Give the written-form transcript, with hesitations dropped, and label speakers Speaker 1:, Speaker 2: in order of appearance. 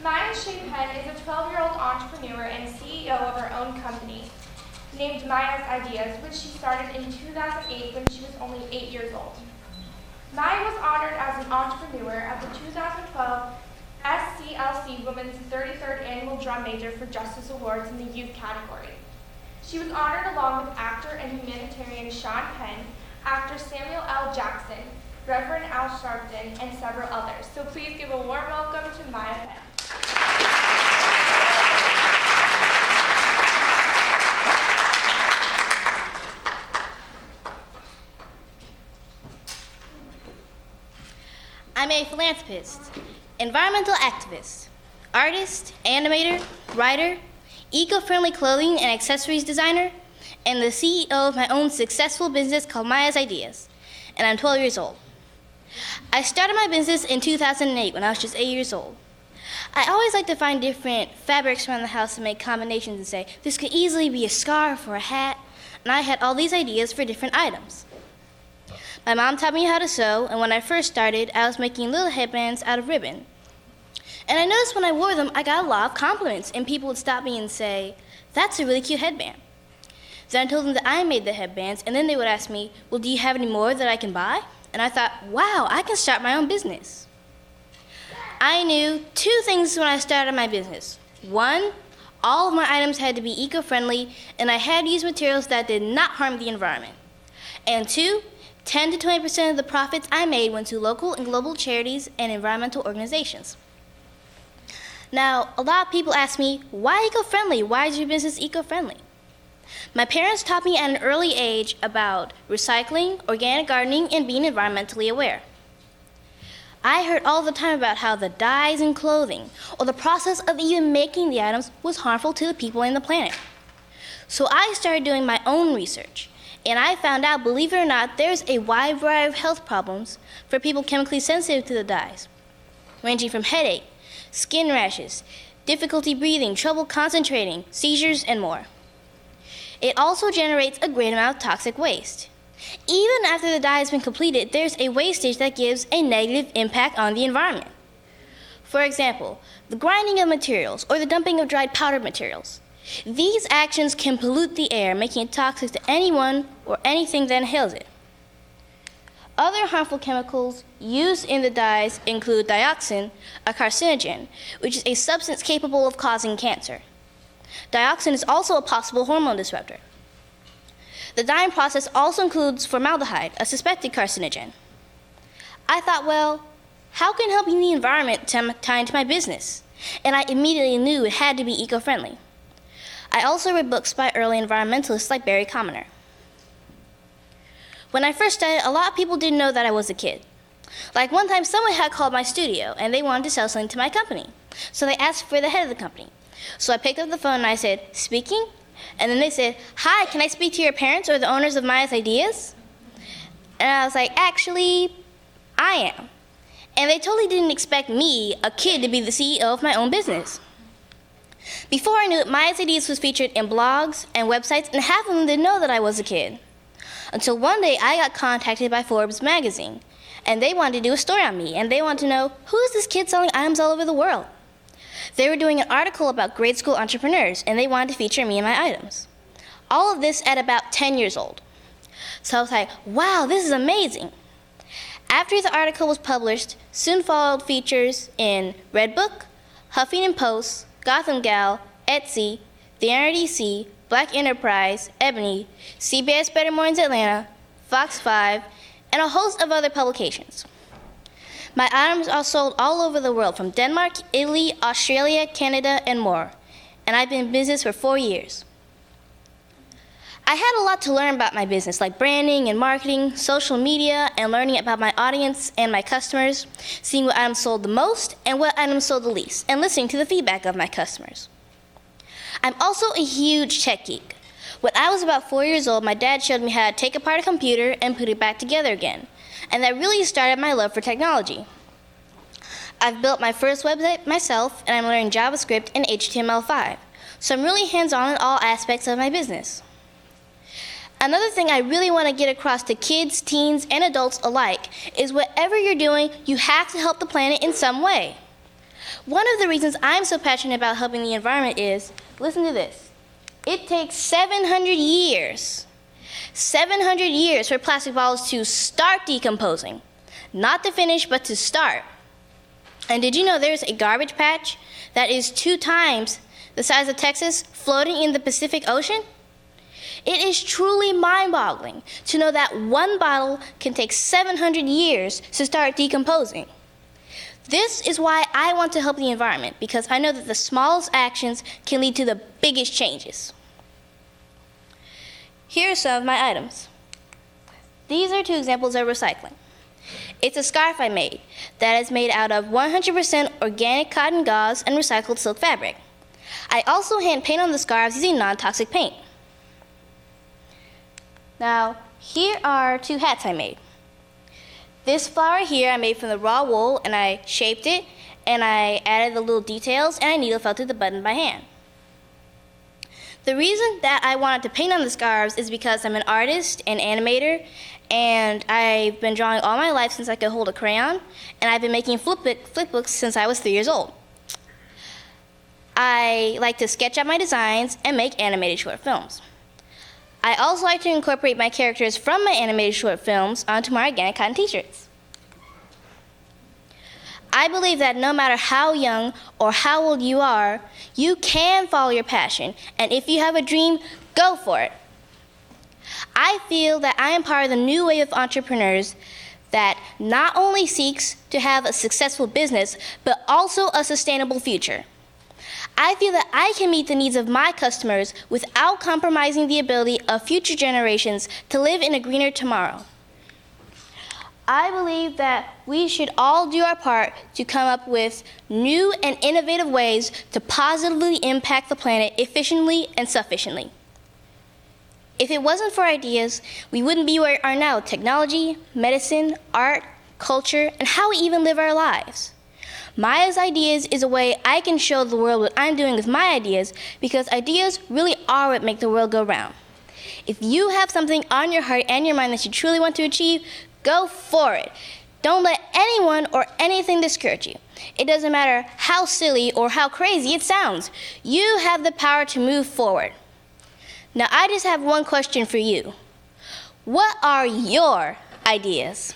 Speaker 1: Shea Penn is a 12-year-old entrepreneur and CEO of her own company named Maya's Ideas, which she started in 2008 when she was only 8 years old. Maya was honored as an entrepreneur at the 2012 SCLC Women's 33rd Annual Drum Major for Justice Awards in the youth category. She was honored along with actor and humanitarian Sean Penn, actor Samuel L. Jackson, Reverend Al Sharpton, and several others. So please give a warm welcome to Maya Penn.
Speaker 2: I'm a philanthropist, environmental activist, artist, animator, writer, eco-friendly clothing and accessories designer, and the CEO of my own successful business called Maya's Ideas, and I'm 12 years old. I started my business in 2008 when I was just 8 years old. I always like to find different fabrics around the house and make combinations and say, this could easily be a scarf or a hat, and I had all these ideas for different items. My mom taught me how to sew, and when I first started, I was making little headbands out of ribbon. And I noticed when I wore them, I got a lot of compliments, and people would stop me and say, that's a really cute headband. Then I told them that I made the headbands, and then they would ask me, well, do you have any more that I can buy? And I thought, wow, I can start my own business. I knew two things when I started my business. One, all of my items had to be eco-friendly, and I had to use materials that did not harm the environment. And two, 10 to 20% of the profits I made went to local and global charities and environmental organizations. Now, a lot of people ask me, why eco-friendly? Why is your business eco-friendly? My parents taught me at an early age about recycling, organic gardening, and being environmentally aware. I heard all the time about how the dyes in clothing or the process of even making the items was harmful to the people and the planet. So I started doing my own research. And I found out, believe it or not, there's a wide variety of health problems for people chemically sensitive to the dyes, ranging from headache, skin rashes, difficulty breathing, trouble concentrating, seizures, and more. It also generates a great amount of toxic waste. Even after the dye has been completed, there's a wastage that gives a negative impact on the environment. For example, the grinding of materials or the dumping of dried powdered materials. These actions can pollute the air, making it toxic to anyone or anything that inhales it. Other harmful chemicals used in the dyes include dioxin, a carcinogen, which is a substance capable of causing cancer. Dioxin is also a possible hormone disruptor. The dyeing process also includes formaldehyde, a suspected carcinogen. I thought, well, how can helping the environment tie into my business? And I immediately knew it had to be eco-friendly. I also read books by early environmentalists like Barry Commoner. When I first started, a lot of people didn't know that I was a kid. Like one time, someone had called my studio, and they wanted to sell something to my company. So they asked for the head of the company. So I picked up the phone and I said, speaking? And then they said, hi, can I speak to your parents or the owners of Maya's Ideas? And I was like, actually, I am. And they totally didn't expect me, a kid, to be the CEO of my own business. Before I knew it, Maya's Ideas was featured in blogs and websites, and half of them didn't know that I was a kid. Until one day, I got contacted by Forbes magazine, and they wanted to do a story on me, and they wanted to know, who is this kid selling items all over the world? They were doing an article about grade school entrepreneurs, and they wanted to feature me and my items. All of this at about 10 years old. So I was like, wow, this is amazing. After the article was published, soon followed features in Redbook, Huffington Post, Gotham Gal, Etsy, the NRDC, Black Enterprise, Ebony, CBS Better Mornings Atlanta, Fox 5, and a host of other publications. My items are sold all over the world, from Denmark, Italy, Australia, Canada, and more. And I've been in business for 4 years. I had a lot to learn about my business, like branding and marketing, social media, and learning about my audience and my customers, seeing what items sold the most and what items sold the least, and listening to the feedback of my customers. I'm also a huge tech geek. When I was about 4 years old, my dad showed me how to take apart a computer and put it back together again, and that really started my love for technology. I've built my first website myself, and I'm learning JavaScript and HTML5, so I'm really hands-on in all aspects of my business. Another thing I really want to get across to kids, teens, and adults alike is whatever you're doing, you have to help the planet in some way. One of the reasons I'm so passionate about helping the environment is, listen to this, it takes 700 years for plastic bottles to start decomposing. Not to finish, but to start. And did you know there's a garbage patch that is 2 times the size of Texas floating in the Pacific Ocean? It is truly mind-boggling to know that one bottle can take 700 years to start decomposing. This is why I want to help the environment, because I know that the smallest actions can lead to the biggest changes. Here are some of my items. These are 2 examples of recycling. It's a scarf I made that is made out of 100% organic cotton gauze and recycled silk fabric. I also hand paint on the scarves using non-toxic paint. Now, here are 2 hats I made. This flower here I made from the raw wool, and I shaped it, and I added the little details, and I needle felted the button by hand. The reason that I wanted to paint on the scarves is because I'm an artist and animator, and I've been drawing all my life since I could hold a crayon, and I've been making flipbooks since I was 3 years old. I like to sketch out my designs and make animated short films. I also like to incorporate my characters from my animated short films onto my organic cotton t-shirts. I believe that no matter how young or how old you are, you can follow your passion, and if you have a dream, go for it. I feel that I am part of the new wave of entrepreneurs that not only seeks to have a successful business, but also a sustainable future. I feel that I can meet the needs of my customers without compromising the ability of future generations to live in a greener tomorrow. I believe that we should all do our part to come up with new and innovative ways to positively impact the planet efficiently and sufficiently. If it wasn't for ideas, we wouldn't be where we are now with technology, medicine, art, culture, and how we even live our lives. Maya's Ideas is a way I can show the world what I'm doing with my ideas, because ideas really are what make the world go round. If you have something on your heart and your mind that you truly want to achieve, go for it. Don't let anyone or anything discourage you. It doesn't matter how silly or how crazy it sounds. You have the power to move forward. Now, I just have one question for you. What are your ideas?